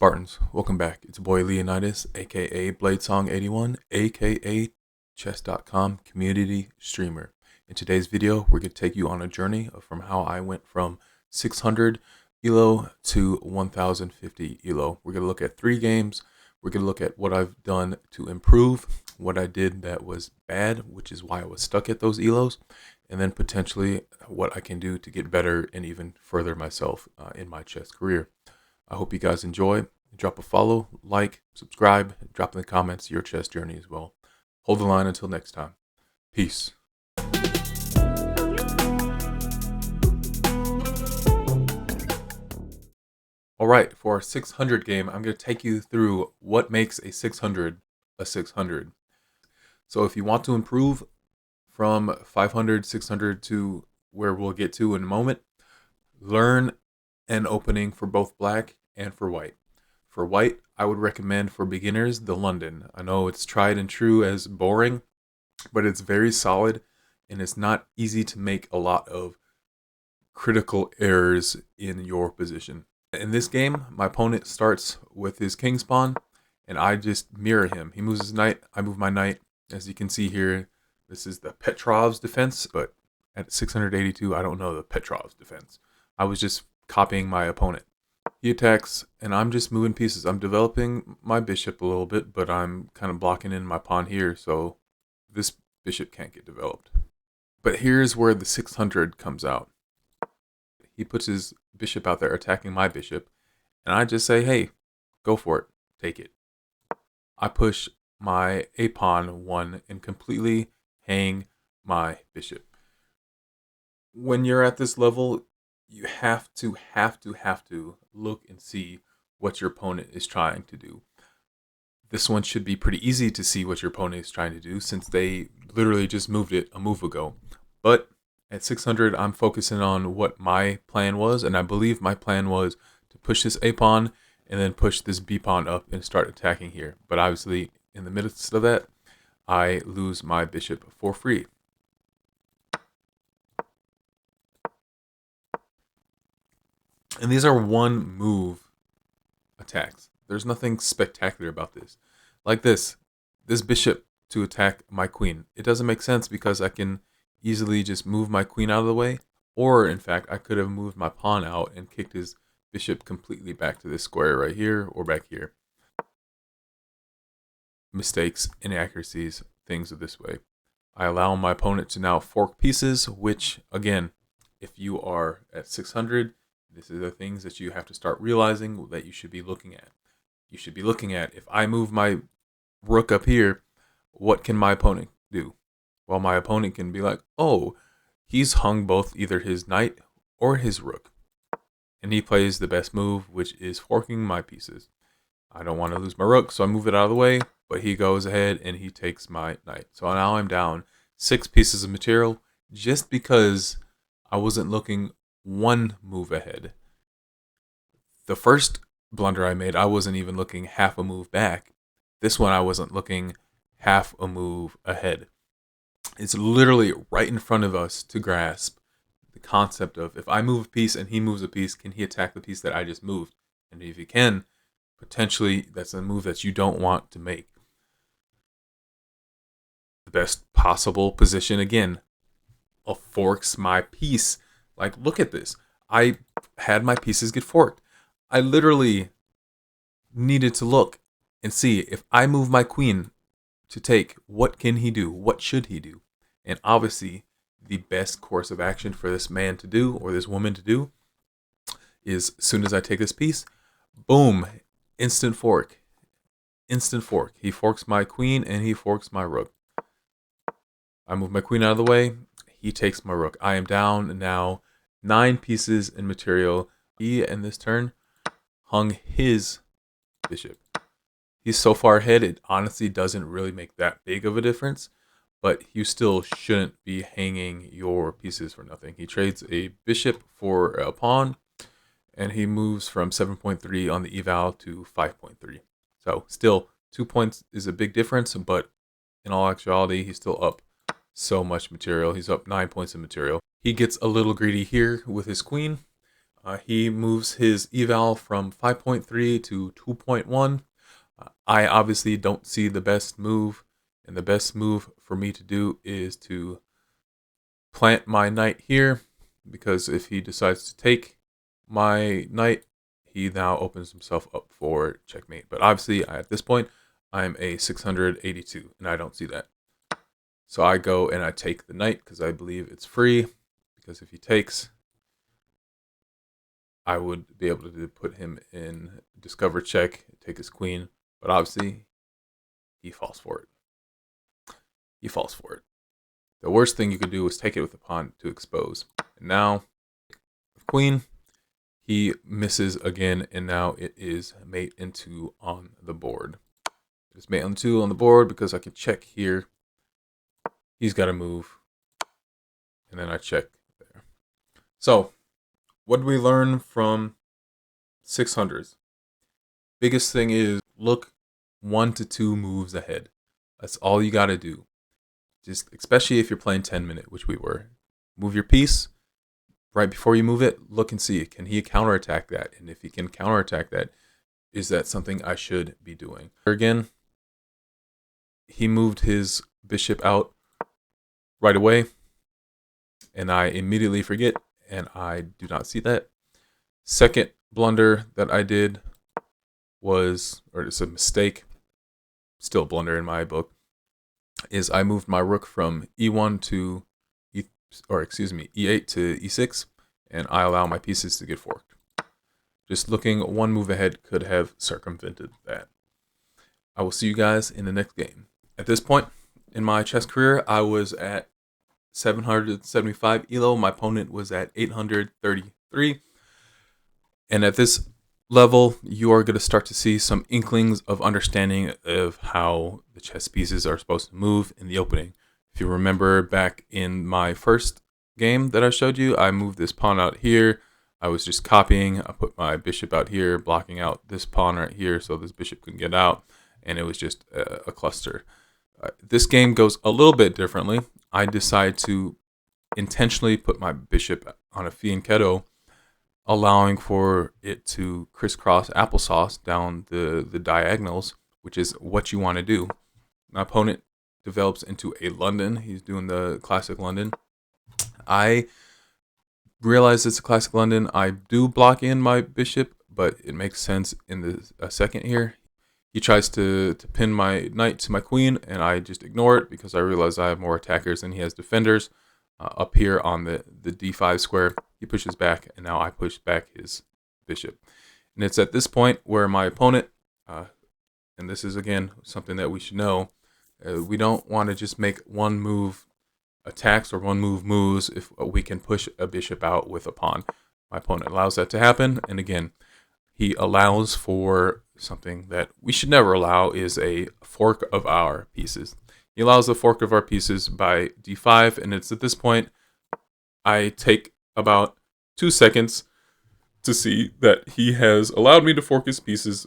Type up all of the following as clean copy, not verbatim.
Spartans, welcome back. It's your boy Leonidas, aka Bladesong81, aka Chess.com community streamer. In today's video, we're going to take you on a journey from how I went from 600 ELO to 1050 ELO. We're going to look at 3 games. We're going to look at what I've done to improve, what I did that was bad, which is why I was stuck at those ELOs, and then potentially what I can do to get better and even further myself in my chess career. I hope you guys enjoy. Drop a follow, like, subscribe, drop in the comments your chess journey as well. Hold the line until next time. Peace. Alright, for our 600 game, I'm going to take you through what makes a 600 a 600. So if you want to improve from 500, 600 to where we'll get to in a moment, learn an opening for both black and for white. For white, I would recommend for beginners the London. I know it's tried and true as boring, but it's very solid and it's not easy to make a lot of critical errors in your position. In this game, my opponent starts with his king's pawn and I just mirror him. He moves his knight, I move my knight. As you can see here, this is the Petrov's defense, but at 682, I don't know the Petrov's defense. I was just copying my opponent. He attacks, and I'm just moving pieces. I'm developing my bishop a little bit, but I'm kind of blocking in my pawn here, so this bishop can't get developed. But here's where the 600 comes out. He puts his bishop out there attacking my bishop, and I just say, hey, go for it. Take it. I push my a-pawn 1 and completely hang my bishop. When you're at this level, you have to look and see what your opponent is trying to do. This one should be pretty easy to see what your opponent is trying to do since they literally just moved it a move ago. But at 600, I'm focusing on what my plan was, and I believe my plan was to push this a-pawn and then push this b-pawn up and start attacking here. But obviously, in the midst of that, I lose my bishop for free. And these are one move attacks. There's nothing spectacular about this. Like this bishop to attack my queen. It doesn't make sense because I can easily just move my queen out of the way. Or in fact, I could have moved my pawn out and kicked his bishop completely back to this square right here or back here. Mistakes, inaccuracies, things of this way. I allow my opponent to now fork pieces, which again, if you are at 600, this is the things that you have to start realizing that you should be looking at. You should be looking at, if I move my rook up here, what can my opponent do? Well, my opponent can be like, oh, he's hung both either his knight or his rook. And he plays the best move, which is forking my pieces. I don't want to lose my rook, so I move it out of the way, but he goes ahead and he takes my knight. So now I'm down 6 pieces of material just because I wasn't looking one move ahead. The first blunder I made, I wasn't even looking half a move back. This one, I wasn't looking half a move ahead. It's literally right in front of us to grasp the concept of, if I move a piece and he moves a piece, can he attack the piece that I just moved? And if he can, potentially that's a move that you don't want to make. The best possible position, again, forks my piece. Like, look at this. I had my pieces get forked. I literally needed to look and see, if I move my queen to take, what can he do? What should he do? And obviously, the best course of action for this man to do, or this woman to do, is as soon as I take this piece, boom, instant fork. Instant fork. He forks my queen and he forks my rook. I move my queen out of the way. He takes my rook. I am down now 9 pieces in material. He, in this turn, hung his bishop. He's so far ahead, it honestly doesn't really make that big of a difference, but you still shouldn't be hanging your pieces for nothing. He trades a bishop for a pawn, and he moves from 7.3 on the eval to 5.3. So still, 2 points is a big difference, but in all actuality, he's still up so much material. He's up 9 points of material. He gets a little greedy here with his queen. He moves his eval from 5.3 to 2.1. I obviously don't see the best move, and the best move for me to do is to plant my knight here, because if he decides to take my knight, he now opens himself up for checkmate. But obviously, at this point, I'm a 682, and I don't see that. So I go and I take the knight because I believe it's free, because if he takes, I would be able to put him in discover check, take his queen, but obviously he falls for it. He falls for it. The worst thing you could do is take it with the pawn to expose. And now, queen, he misses again, and now it is mate into on the board. It's mate on 2 on the board because I can check here. He's got to move, and then I check there. So, what do we learn from 600s? Biggest thing is look 1 to 2 moves ahead. That's all you got to do. Just especially if you're playing 10-minute, which we were. Move your piece. Right before you move it, look and see, can he counterattack that? And if he can counterattack that, is that something I should be doing? Again, he moved his bishop out right away, and I immediately forget, and I do not see that. Second blunder that I did was, or it's a mistake, still a blunder in my book, is I moved my rook from e1 to e8 to e6, and I allow my pieces to get forked. Just looking 1 move ahead could have circumvented that. I will see you guys in the next game. At this point in my chess career, I was at 775 elo. My opponent was at 833. And at this level, you are going to start to see some inklings of understanding of how the chess pieces are supposed to move in the opening. If you remember back in my first game that I showed you, I moved this pawn out here. I was just copying. I put my bishop out here, blocking out this pawn right here so this bishop couldn't get out. And it was just a cluster. This game goes a little bit differently. I decide to intentionally put my bishop on a fianchetto, allowing for it to crisscross applesauce down the diagonals, which is what you want to do. My opponent develops into a London. He's doing the classic London. I realize it's a classic London. I do block in my bishop, but it makes sense in a second here. He tries to pin my knight to my queen, and I just ignore it because I realize I have more attackers than he has defenders. Up here on the d5 square, he pushes back, and now I push back his bishop. And it's at this point where my opponent, and this is again something that we should know, we don't want to just make 1 move attacks or 1 move moves if we can push a bishop out with a pawn. My opponent allows that to happen, and again, he allows for something that we should never allow, is a fork of our pieces. He allows the fork of our pieces by d5, and it's at this point I take about 2 seconds to see that he has allowed me to fork his pieces.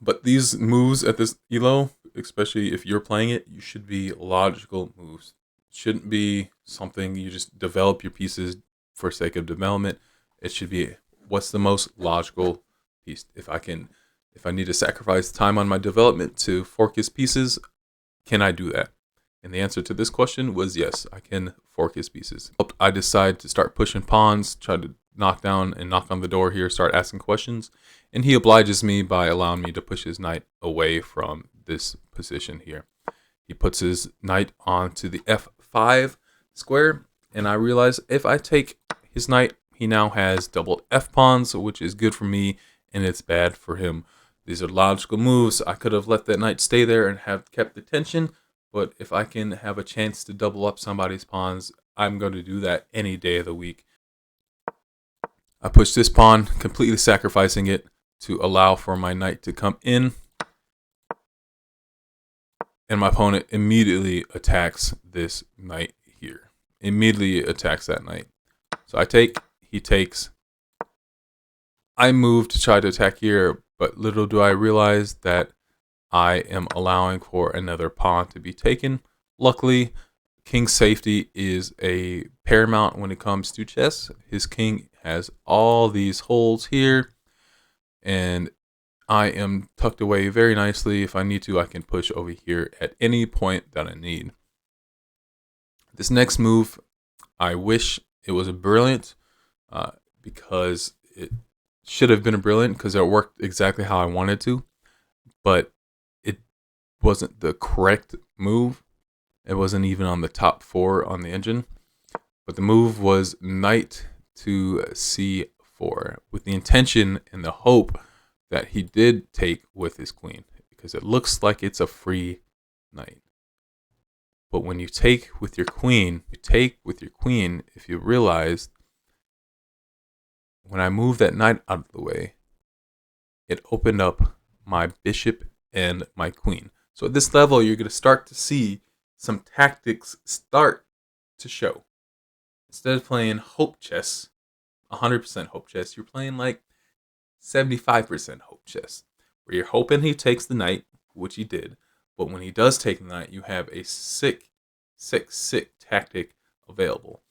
But these moves at this elo, especially if you're playing it, you should be logical moves. It shouldn't be something you just develop your pieces for sake of development. It should be, what's the most logical piece? If I need to sacrifice time on my development to fork his pieces, can I do that? And the answer to this question was yes, I can fork his pieces. I decide to start pushing pawns, try to knock down and knock on the door here, start asking questions. And he obliges me by allowing me to push his knight away from this position here. He puts his knight onto the f5 square. And I realize if I take his knight, he now has doubled f pawns, which is good for me, and it's bad for him. These are logical moves. I could have let that knight stay there and have kept the tension, but if I can have a chance to double up somebody's pawns, I'm going to do that any day of the week. I push this pawn, completely sacrificing it to allow for my knight to come in, and my opponent immediately attacks this knight here. Immediately attacks that knight. So I take, he takes. I move to try to attack here, but little do I realize that I am allowing for another pawn to be taken. Luckily, king's safety is a paramount when it comes to chess. His king has all these holes here, and I am tucked away very nicely. If I need to, I can push over here at any point that I need. This next move, I wish it was a brilliant, because it should have been a brilliant because it worked exactly how I wanted to, but it wasn't the correct move. It wasn't even on the top 4 on the engine. But the move was knight to c4 with the intention and the hope that he did take with his queen, because it looks like it's a free knight. But when you take with your queen, if you realize when I moved that knight out of the way, it opened up my bishop and my queen. So at this level, you're going to start to see some tactics start to show. Instead of playing hope chess, 100% hope chess, you're playing like 75% hope chess, where you're hoping he takes the knight, which he did. But when he does take the knight, you have a sick tactic available.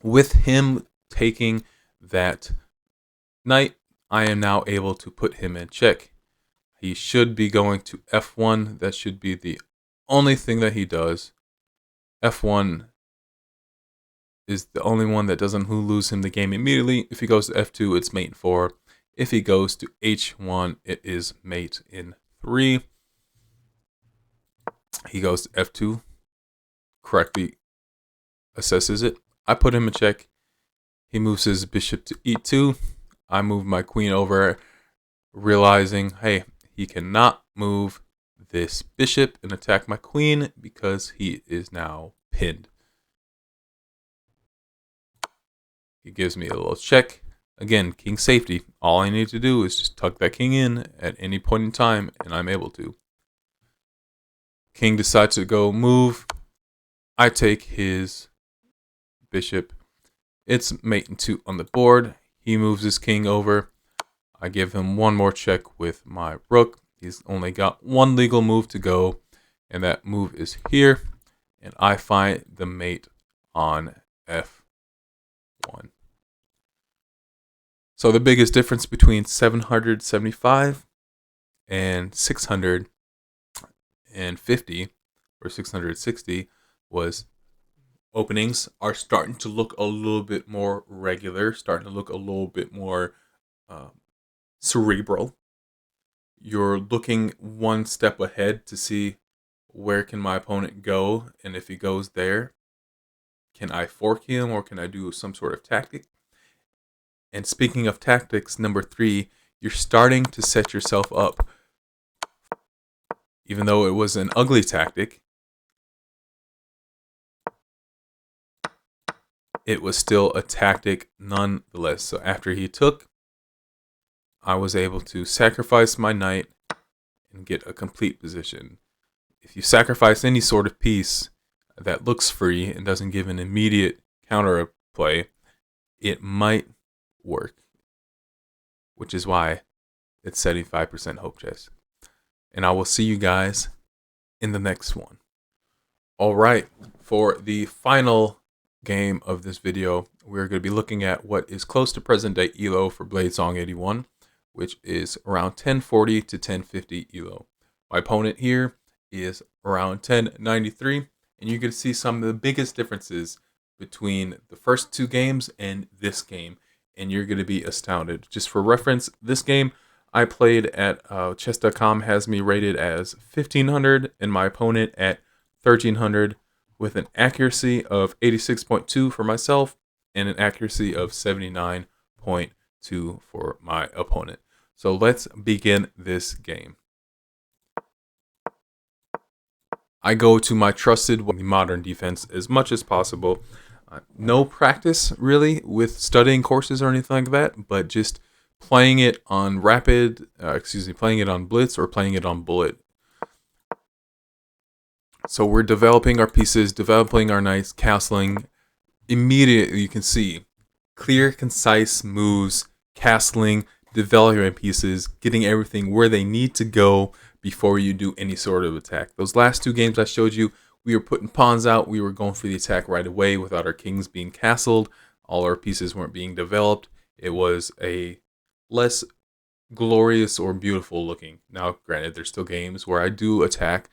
With him taking that knight, I am now able to put him in check. He should be going to f1. That should be the only thing that he does. f1 is the only one that doesn't lose him the game immediately. If he goes to f2, it's mate in 4. If he goes to h1, it is mate in 3. He goes to f2, correctly assesses it. I put him in check. He moves his bishop to e2. I move my queen over, realizing, hey, he cannot move this bishop and attack my queen because he is now pinned. He gives me a little check. Again, king safety. All I need to do is just tuck that king in at any point in time, and I'm able to. King decides to go move. I take his bishop. It's mate in 2 on the board. He moves his king over. I give him one more check with my rook. He's only got one legal move to go, and that move is here. And I find the mate on f1. So the biggest difference between 775 and 650 or 660 was openings are starting to look a little bit more regular, starting to look a little bit more cerebral. You're looking one step ahead to see where can my opponent go, and if he goes there, can I fork him or can I do some sort of tactic? And speaking of tactics, number 3, you're starting to set yourself up. Even though it was an ugly tactic, it was still a tactic nonetheless. So after he took, I was able to sacrifice my knight and get a complete position. If you sacrifice any sort of piece that looks free and doesn't give an immediate counter play, it might work, which is why it's 75% hope chess. And I will see you guys in the next one. All right, for the final game of this video, we're going to be looking at what is close to present day ELO for Bladesong 81, which is around 1040 to 1050 ELO. My opponent here is around 1093, and you can see some of the biggest differences between the first 2 games and this game, and you're going to be astounded. Just for reference, this game I played at chess.com has me rated as 1500 and my opponent at 1300, with an accuracy of 86.2 for myself and an accuracy of 79.2 for my opponent. So let's begin this game. I go to my trusted modern defense as much as possible. No practice really with studying courses or anything like that, but just playing it on playing it on Blitz or playing it on Bullet. So we're developing our pieces, developing our knights, castling. Immediately you can see clear, concise moves, castling, developing pieces, getting everything where they need to go before you do any sort of attack. Those last 2 games I showed you, we were putting pawns out. We were going for the attack right away without our kings being castled. All our pieces weren't being developed. It was a less glorious or beautiful looking. Now, granted, there's still games where I do attack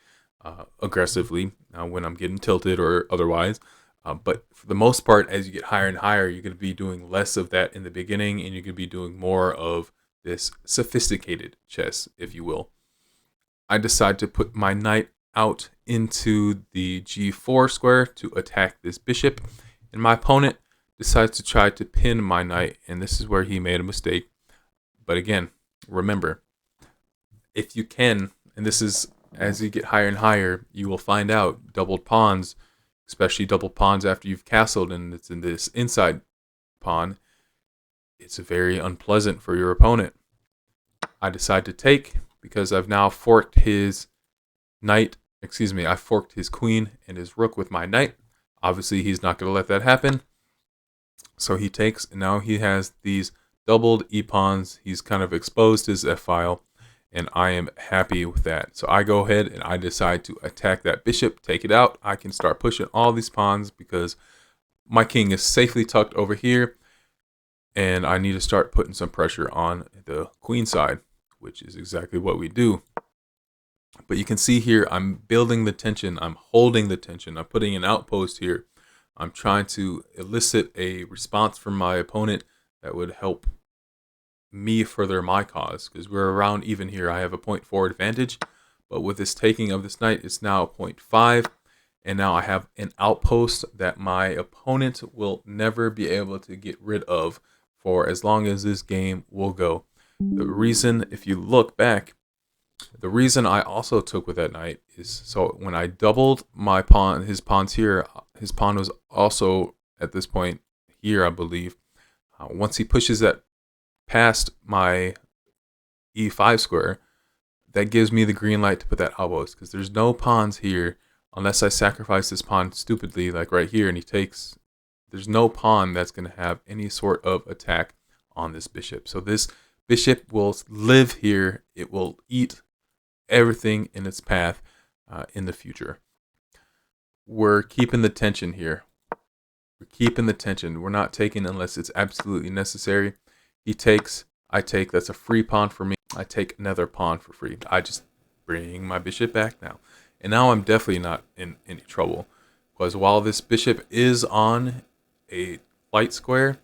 aggressively when I'm getting tilted or otherwise. But for the most part, as you get higher and higher, you're going to be doing less of that in the beginning, and you're going to be doing more of this sophisticated chess, if you will. I decide to put my knight out into the g4 square to attack this bishop, and my opponent decides to try to pin my knight, and this is where he made a mistake. But again, remember, if you can, and this is as you get higher and higher, you will find out doubled pawns, especially double pawns after you've castled and it's in this inside pawn, it's very unpleasant for your opponent. I decide to take because I've now forked his knight, I forked his queen and his rook with my knight. Obviously, he's not going to let that happen. So he takes, and now he has these doubled e-pawns. He's kind of exposed his f-file, and I am happy with that. So I go ahead and I decide to attack that bishop, take it out. I can start pushing all these pawns because my king is safely tucked over here, and I need to start putting some pressure on the queen side, which is exactly what we do. But you can see here, I'm building the tension. I'm holding the tension. I'm putting an outpost here. I'm trying to elicit a response from my opponent that would help me further my cause, because we're around even here. I have a 0.4 advantage, but with this taking of this knight, it's now 0.5, and now I have an outpost that my opponent will never be able to get rid of for as long as this game will go. The reason, if you look back, the reason I also took with that knight is so when I doubled my pawn, his pawns here, his pawn was also at this point here, I believe. Once he pushes that past my e5 square, that gives me the green light to put that outpost, because there's no pawns here unless I sacrifice this pawn stupidly, like right here, and he takes. There's no pawn that's going to have any sort of attack on this bishop. So this bishop will live here. It will eat everything in its path in the future. We're keeping the tension here. We're keeping the tension. We're not taking unless it's absolutely necessary. He takes, I take. That's a free pawn for me. I take another pawn for free. I just bring my bishop back now. And now I'm definitely not in any trouble, because while this bishop is on a light square,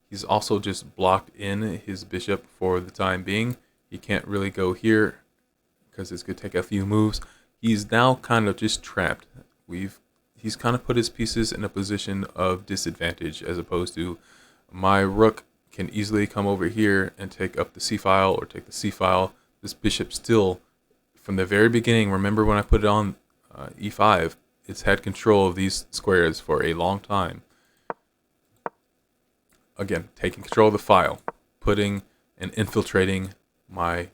he's also just blocked in his bishop for the time being. He can't really go here because it's going to take a few moves. He's now kind of just trapped. He's kind of put his pieces in a position of disadvantage, as opposed to my rook can easily come over here and take up the c-file or take the c-file. This bishop still, from the very beginning, remember when I put it on e5, it's had control of these squares for a long time. Again, taking control of the file, putting and infiltrating my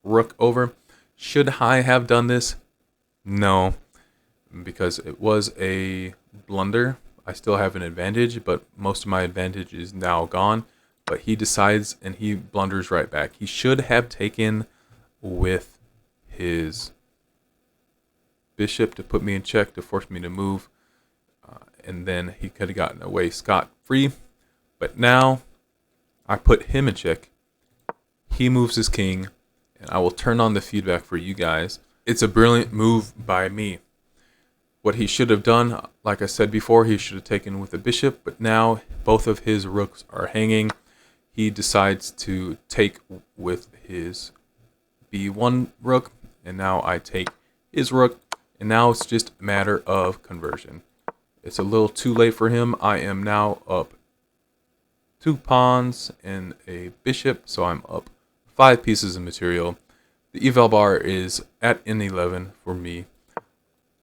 rook over. Should I have done this? No, because it was a blunder. I still have an advantage, but most of my advantage is now gone. But he decides and he blunders right back. He should have taken with his bishop to put me in check, to force me to move, and then he could have gotten away scot-free. But now I put him in check. He moves his king, and I will turn on the feedback for you guys. It's a brilliant move by me. What he should have done, like I said before, he should have taken with the bishop, but now both of his rooks are hanging. He decides to take with his b1 rook, and now I take his rook, and now it's just a matter of conversion. It's a little too late for him. I am now up 2 pawns and a bishop, so I'm up 5 pieces of material. The eval bar is at N11 for me.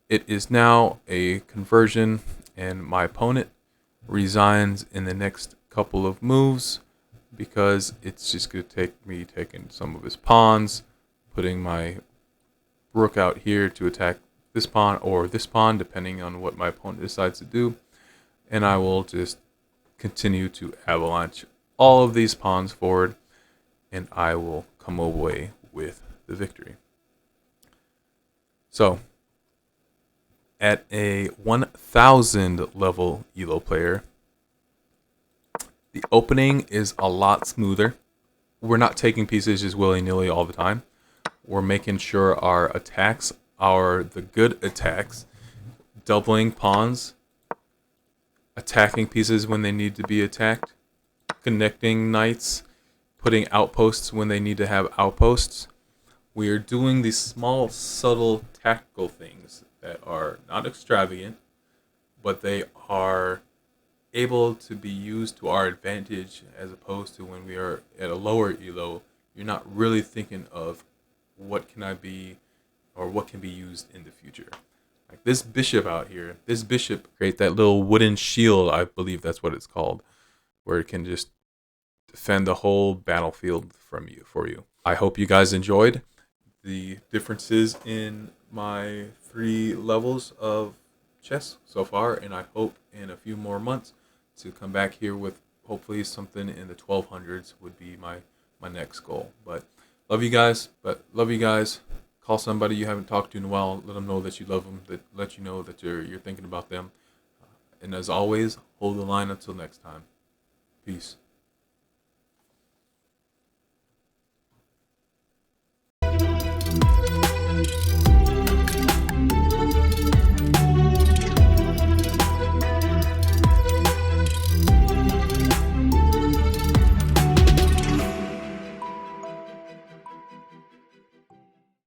It is now a conversion, and my opponent resigns in the next couple of moves because it's just going to take me taking some of his pawns, putting my rook out here to attack this pawn or this pawn, depending on what my opponent decides to do. And I will just continue to avalanche all of these pawns forward, and I will come away with the victory. So, at a 1000 level ELO player, The opening is a lot smoother. We're not taking pieces just willy-nilly all the time. We're making sure our attacks are the good attacks, doubling pawns, attacking pieces when they need to be attacked, connecting knights, putting outposts when they need to have outposts. We are doing these small, subtle, tactical things that are not extravagant, but they are able to be used to our advantage, as opposed to when we are at a lower elo, you're not really thinking of what can I be or what can be used in the future. Like this bishop out here, this bishop create that little wooden shield, I believe that's what it's called, where it can just defend the whole battlefield from you for you. I hope you guys enjoyed the differences in my 3 levels of chess so far, and I hope in a few more months to come back here with hopefully something in the 1200s would be my next goal. But love you guys. Call somebody you haven't talked to in a while. Let them know that you love them. That let you know that you're thinking about them. And as always, hold the line until next time. Peace.